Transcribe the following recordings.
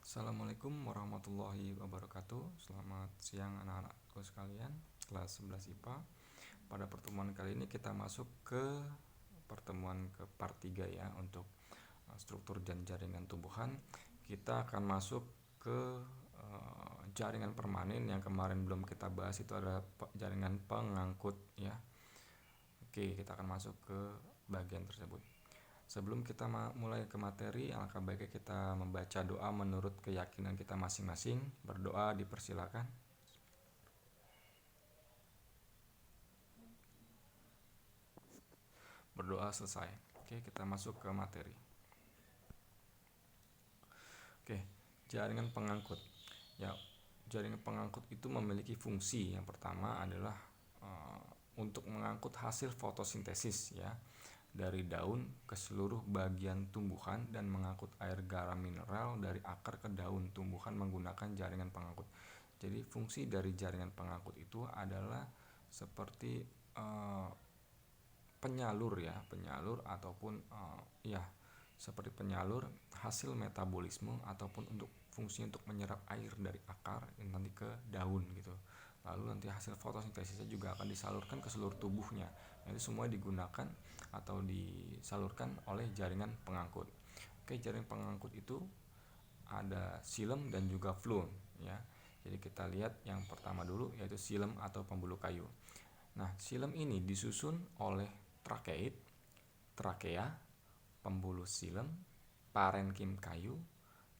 Assalamualaikum warahmatullahi wabarakatuh. Selamat siang anak-anakku sekalian, kelas 11 IPA. Pada pertemuan kali ini kita masuk ke pertemuan ke part 3 ya, untuk struktur dan jaringan tumbuhan. Kita akan masuk ke jaringan permanen. Yang kemarin belum kita bahas itu adalah jaringan pengangkut ya. Oke, kita akan masuk ke bagian tersebut. Sebelum kita mulai ke materi, alangkah baiknya kita membaca doa menurut keyakinan kita masing-masing. Berdoa dipersilakan. Berdoa selesai. Oke, kita masuk ke materi. Oke, jaringan pengangkut. Ya, jaringan pengangkut itu memiliki fungsi. Yang pertama adalah untuk mengangkut hasil fotosintesis ya, dari daun ke seluruh bagian tumbuhan dan mengangkut air garam mineral dari akar ke daun tumbuhan menggunakan jaringan pengangkut. Jadi fungsi dari jaringan pengangkut itu adalah seperti penyalur ya, penyalur ataupun seperti penyalur hasil metabolisme ataupun untuk fungsi untuk menyerap air dari akar yang nanti ke daun gitu. Lalu nanti hasil fotosintesisnya juga akan disalurkan ke seluruh tubuhnya. Nanti semua digunakan atau disalurkan oleh jaringan pengangkut. Oke, jaringan pengangkut itu ada silem dan juga floem ya. Jadi kita lihat yang pertama dulu, yaitu silem atau pembuluh kayu. Nah, silem ini disusun oleh trakeit, trakea, pembuluh silem, parenkim kayu,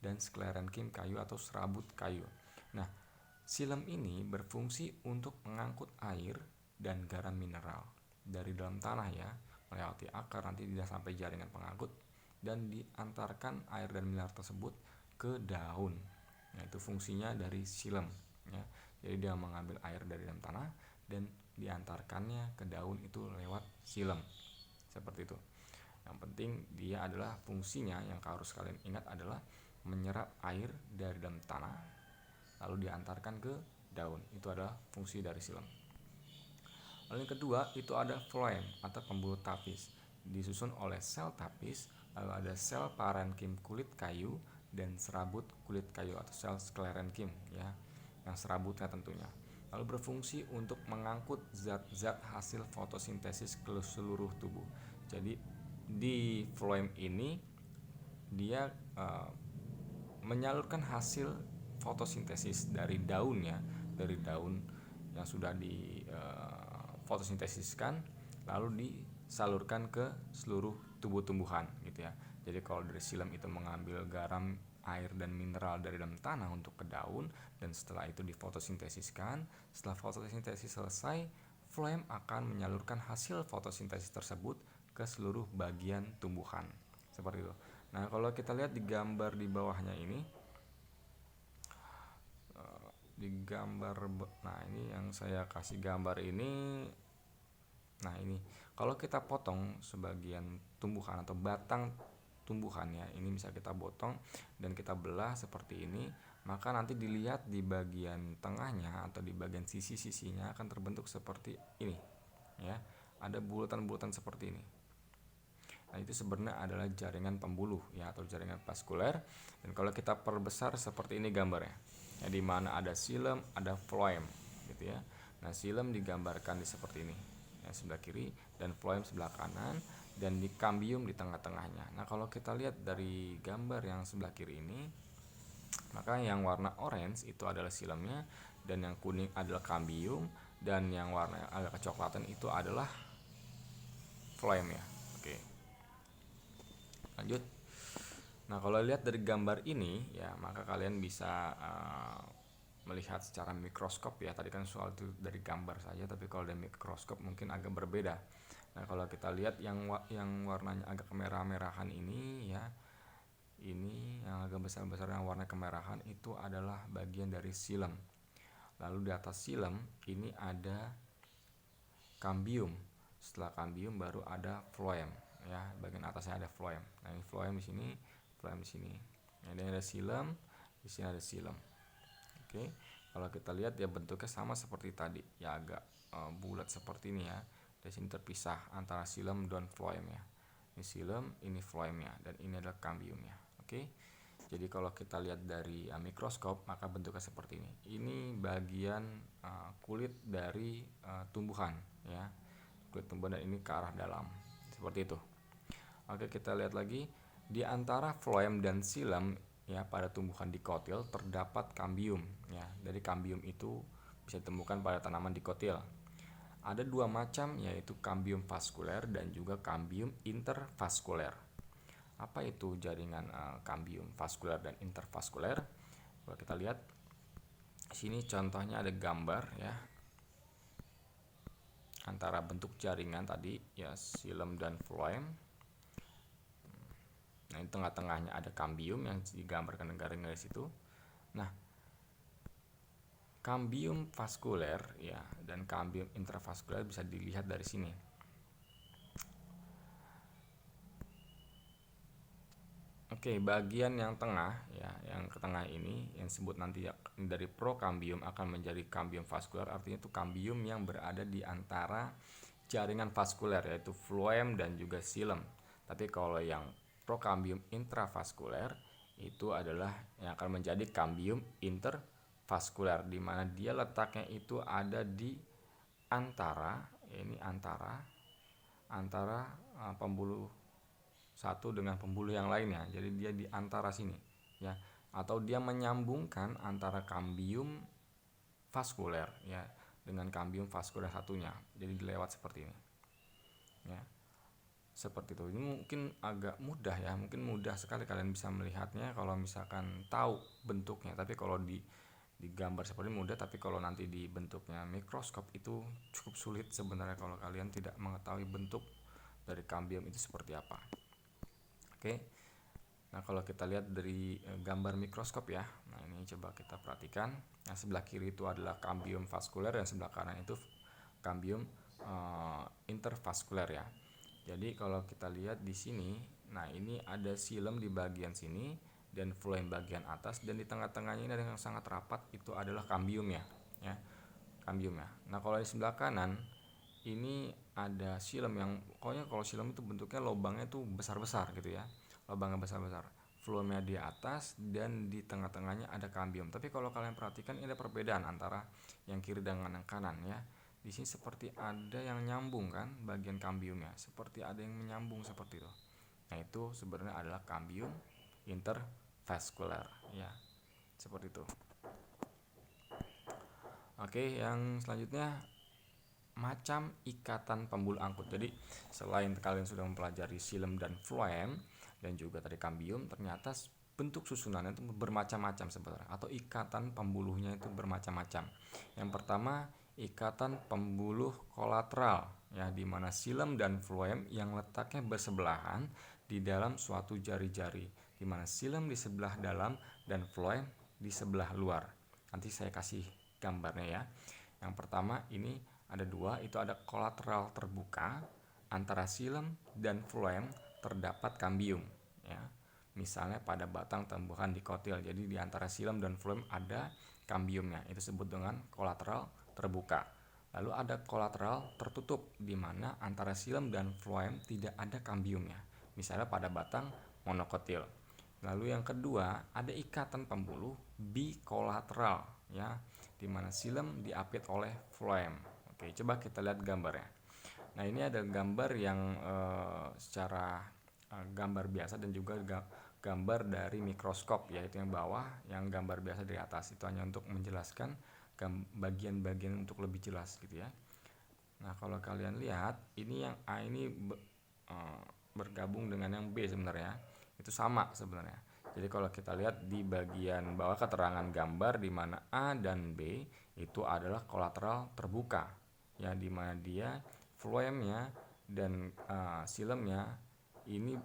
dan sklerenkim kayu atau serabut kayu. Nah, silem ini berfungsi untuk mengangkut air dan garam mineral dari dalam tanah ya, melewati akar nanti tidak sampai jaringan pengangkut dan diantarkan air dan mineral tersebut ke daun. Nah, itu fungsinya dari silem ya. Jadi dia mengambil air dari dalam tanah dan diantarkannya ke daun itu lewat silem. Seperti itu. Yang penting dia adalah fungsinya yang harus kalian ingat adalah menyerap air dari dalam tanah lalu diantarkan ke daun. Itu adalah fungsi dari silem. Lalu yang kedua itu ada floem atau pembuluh tapis, disusun oleh sel tapis, lalu ada sel parenkim kulit kayu dan serabut kulit kayu atau sel sklerenkim ya, yang serabutnya tentunya. Lalu berfungsi untuk mengangkut zat-zat hasil fotosintesis ke seluruh tubuh. Jadi di floem ini dia menyalurkan hasil fotosintesis dari daunnya, dari daun yang sudah di fotosintesiskan lalu disalurkan ke seluruh tubuh tumbuhan gitu ya. Jadi kalau dari silem itu mengambil garam, air dan mineral dari dalam tanah untuk ke daun, dan setelah itu difotosintesiskan. Setelah fotosintesis selesai, floem akan menyalurkan hasil fotosintesis tersebut ke seluruh bagian tumbuhan. Seperti itu. Nah, kalau kita lihat di gambar di bawahnya ini, nah ini yang saya kasih gambar ini. Nah, ini kalau kita potong sebagian tumbuhan atau batang tumbuhannya, ini bisa kita potong dan kita belah seperti ini, maka nanti dilihat di bagian tengahnya atau di bagian sisi-sisinya akan terbentuk seperti ini ya. Ada bulatan-bulatan seperti ini. Nah, itu sebenarnya adalah jaringan pembuluh ya, atau jaringan vaskuler. Dan kalau kita perbesar seperti ini gambarnya, ya, di mana ada silem, ada floem gitu ya. Nah, silem digambarkan di seperti ini ya, sebelah kiri, dan floem sebelah kanan, dan di kambium di tengah-tengahnya. Nah, kalau kita lihat dari gambar yang sebelah kiri ini, maka yang warna orange itu adalah silemnya, dan yang kuning adalah kambium, dan yang warna agak kecoklatan itu adalah floem ya. Oke, lanjut. Nah, kalau lihat dari gambar ini ya, maka kalian bisa melihat secara mikroskop ya. Tadi kan soal itu dari gambar saja, tapi kalau dari mikroskop mungkin agak berbeda. Nah, kalau kita lihat yang warnanya agak kemerah-merahan ini ya, ini yang agak besar-besar yang warna kemerahan itu adalah bagian dari silem. Lalu di atas silem ini ada kambium. Setelah kambium baru ada floem ya, bagian atasnya ada floem. Nah, ini floem di sini, floem di sini. Nah, ini ada silem, di sini ada silem. Oke, kalau kita lihat ya bentuknya sama seperti tadi ya, agak bulat seperti ini ya. Di sini terpisah antara silem dan floem ya. Ini silem, ini floemnya, dan ini adalah kambiumnya. Oke, Jadi kalau kita lihat dari mikroskop maka bentuknya seperti ini. Ini bagian kulit dari tumbuhan ya. Kulit tumbuhan, dan ini ke arah dalam. Seperti itu. Oke, kita lihat lagi di antara floem dan xilem ya pada tumbuhan dikotil terdapat kambium ya. Dari kambium itu bisa ditemukan pada tanaman dikotil. Ada dua macam, yaitu kambium vaskuler dan juga kambium intervaskuler. Apa itu jaringan kambium vaskuler dan intervaskuler? Kalau kita lihat sini contohnya ada gambar ya antara bentuk jaringan tadi ya, xilem dan floem. Nah, di tengah-tengahnya ada kambium yang digambarkan dengan garis itu. Nah, kambium vaskuler ya dan kambium intervaskuler bisa dilihat dari sini. Oke, bagian yang tengah ya, yang ke tengah ini yang disebut nanti dari prokambium akan menjadi kambium vaskuler, artinya itu kambium yang berada di antara jaringan vaskuler yaitu floem dan juga xilem. Tapi kalau yang prokambium intravaskuler itu adalah yang akan menjadi kambium intervaskuler, di mana dia letaknya itu ada di antara pembuluh satu dengan pembuluh yang lainnya. Jadi dia di antara sini ya, atau dia menyambungkan antara kambium vaskuler ya dengan kambium vaskuler satunya. Jadi dilewat seperti ini ya, seperti itu. Ini mungkin agak mudah ya, mungkin mudah sekali kalian bisa melihatnya kalau misalkan tahu bentuknya. Tapi kalau di gambar seperti ini mudah, tapi kalau nanti di bentuknya mikroskop itu cukup sulit sebenarnya kalau kalian tidak mengetahui bentuk dari kambium itu seperti apa. Oke. Nah, kalau kita lihat dari gambar mikroskop ya. Nah, ini coba kita perhatikan. Nah, sebelah kiri itu adalah kambium vaskuler dan sebelah kanan itu kambium intervaskuler ya. Jadi kalau kita lihat di sini, nah ini ada xilem di bagian sini dan floem bagian atas, dan di tengah-tengahnya ini ada yang sangat rapat, itu adalah kambium ya. Kambium ya. Nah, kalau di sebelah kanan ini ada xilem yang pokoknya kalau xilem itu bentuknya lubangnya itu besar-besar gitu ya. Lubangnya besar-besar. Floemnya di atas dan di tengah-tengahnya ada kambium. Tapi kalau kalian perhatikan ini ada perbedaan antara yang kiri dengan yang kanan ya. Di sini seperti ada yang nyambung kan bagian kambiumnya, seperti ada yang menyambung seperti itu. Nah, itu sebenarnya adalah kambium intervaskuler ya. Seperti itu. Oke, yang selanjutnya macam ikatan pembuluh angkut. Jadi selain kalian sudah mempelajari xilem dan floem dan juga tadi kambium, ternyata bentuk susunannya itu bermacam-macam sebenarnya, atau ikatan pembuluhnya itu bermacam-macam. Yang pertama, ikatan pembuluh kolateral ya, di mana xilem dan floem yang letaknya bersebelahan di dalam suatu jari-jari, di mana xilem di sebelah dalam dan floem di sebelah luar. Nanti saya kasih gambarnya ya. Yang pertama ini ada dua, itu ada kolateral terbuka, antara xilem dan floem terdapat kambium ya. Misalnya pada batang tumbuhan dikotil, jadi di antara xilem dan floem ada kambiumnya, itu disebut dengan kolateral terbuka. Lalu ada kolateral tertutup, di mana antara xilem dan floem tidak ada kambiumnya, misalnya pada batang monokotil. Lalu yang kedua ada ikatan pembuluh bikolateral ya, di mana xilem diapit oleh floem. Oke, coba kita lihat gambarnya. Nah, ini ada gambar yang secara gambar biasa dan juga gambar dari mikroskop, yaitu yang bawah, yang gambar biasa dari atas. Itu hanya untuk menjelaskan bagian-bagian untuk lebih jelas gitu ya. Nah, kalau kalian lihat ini yang A ini bergabung dengan yang B sebenarnya. Itu sama sebenarnya. Jadi kalau kita lihat di bagian bawah keterangan gambar, di mana A dan B itu adalah kolateral terbuka ya, di mana dia floemnya dan xilemnya ini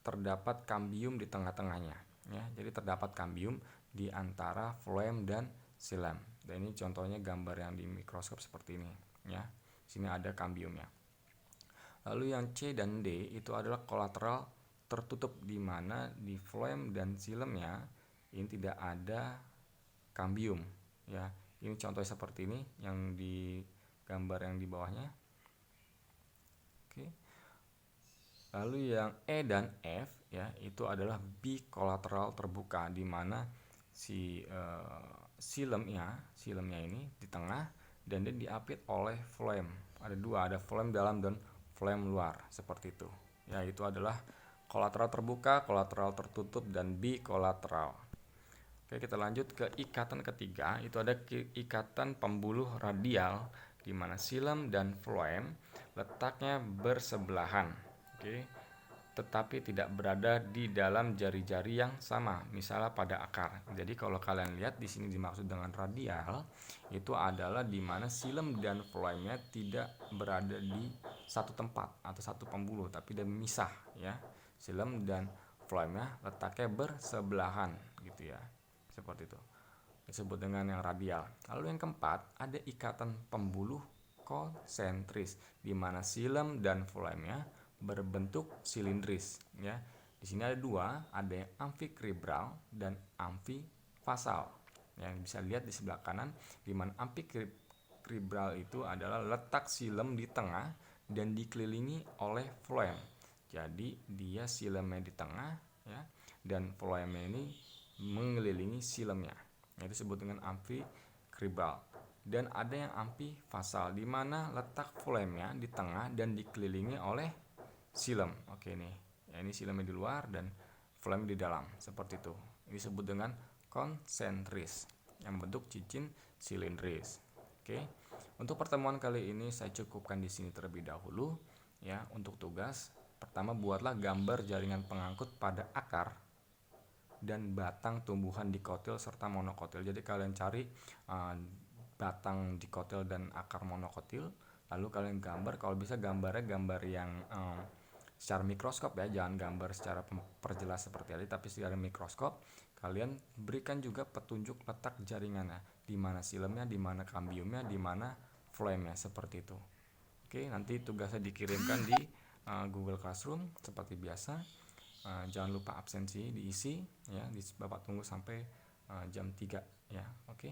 terdapat kambium di tengah-tengahnya ya. Jadi terdapat kambium di antara floem dan xilem. Dan ini contohnya gambar yang di mikroskop seperti ini ya. Sini ada kambiumnya. Lalu yang C dan D itu adalah kolateral tertutup, di mana di floem dan xilemnya ini tidak ada kambium ya. Ini contohnya seperti ini yang di gambar yang di bawahnya. Oke. Lalu yang E dan F ya, itu adalah bikolateral terbuka, di mana si silemnya ini di tengah dan dia diapit oleh flame. Ada dua, ada flame dalam dan flame luar, seperti itu. Ya, itu adalah kolateral terbuka, kolateral tertutup, dan bikolateral. Oke, kita lanjut ke ikatan ketiga. Itu ada ikatan pembuluh radial, di mana silem dan flame letaknya bersebelahan. Oke, tetapi tidak berada di dalam jari-jari yang sama, misalnya pada akar. Jadi kalau kalian lihat di sini dimaksud dengan radial, itu adalah di mana silem dan phloemnya tidak berada di satu tempat atau satu pembuluh, tapi dia misah, ya. Silem dan phloemnya letaknya bersebelahan, gitu ya. Seperti itu. Disebut dengan yang radial. Lalu yang keempat, ada ikatan pembuluh konsentris, di mana silem dan phloemnya berbentuk silindris, ya. Di sini ada dua, ada yang amfikribral dan amfifasal. Yang bisa lihat di sebelah kanan, di mana amfikribral itu adalah letak silem di tengah dan dikelilingi oleh phloem. Jadi dia silemnya di tengah, ya, dan phloemnya ini mengelilingi silemnya. Itu disebut dengan amfikribral. Dan ada yang amfifasal, di mana letak phloemnya di tengah dan dikelilingi oleh silem. Oke nih, ya, ini silemnya di luar dan phloem di dalam, seperti itu. Ini disebut dengan konsentris yang bentuk cincin silindris. Oke, untuk pertemuan kali ini saya cukupkan di sini terlebih dahulu, ya. Untuk tugas pertama, buatlah gambar jaringan pengangkut pada akar dan batang tumbuhan dikotil serta monokotil. Jadi kalian cari batang dikotil dan akar monokotil, lalu kalian gambar. Kalau bisa gambarnya gambar yang secara mikroskop, ya, jangan gambar secara perjelas seperti tadi, tapi secara mikroskop. Kalian berikan juga petunjuk letak jaringannya, di mana silemnya, di mana kambiumnya, di mana phloemnya, seperti itu. Oke, nanti tugasnya dikirimkan di Google Classroom seperti biasa. Jangan lupa absensi diisi, ya. Bapak tunggu sampai jam 3, ya. Oke.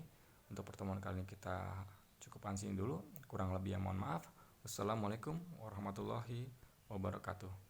Untuk pertemuan kali ini kita cukupkan sini dulu. Kurang lebih mohon maaf. Wassalamualaikum warahmatullahi wabarakatuh.